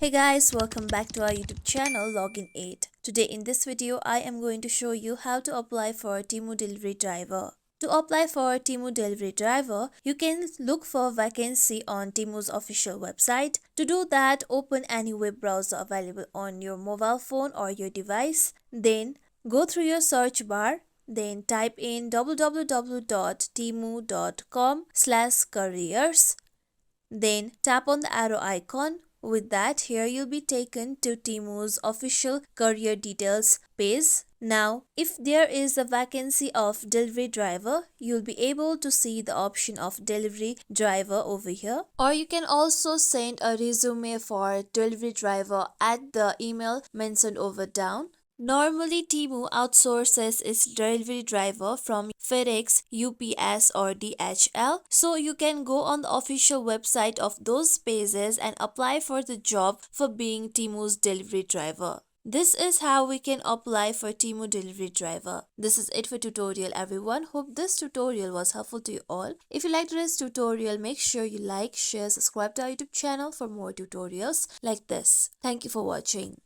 Hey guys, welcome back to our YouTube channel Login 8. Today in this video, I am going to show you how to apply for Temu delivery driver. To apply for Temu delivery driver, you can look for vacancy on Temu's official website. To do that, open any web browser available on your mobile phone or your device. Then go through your search bar. Then type in www.temu.com/careers. Then tap on the arrow icon. With that, here you'll be taken to Temu's official career details page. Now, if there is a vacancy of delivery driver, you'll be able to see the option of delivery driver over here. Or you can also send a resume for delivery driver at the email mentioned over down. Normally, Temu outsources its delivery driver from FedEx, UPS or DHL. So you can go on the official website of those pages and apply for the job for being Temu's delivery driver. This is how we can apply for Temu delivery driver. This is it for tutorial everyone. Hope this tutorial was helpful to you all. If you liked this tutorial, make sure you like, share, subscribe to our YouTube channel for more tutorials like this. Thank you for watching.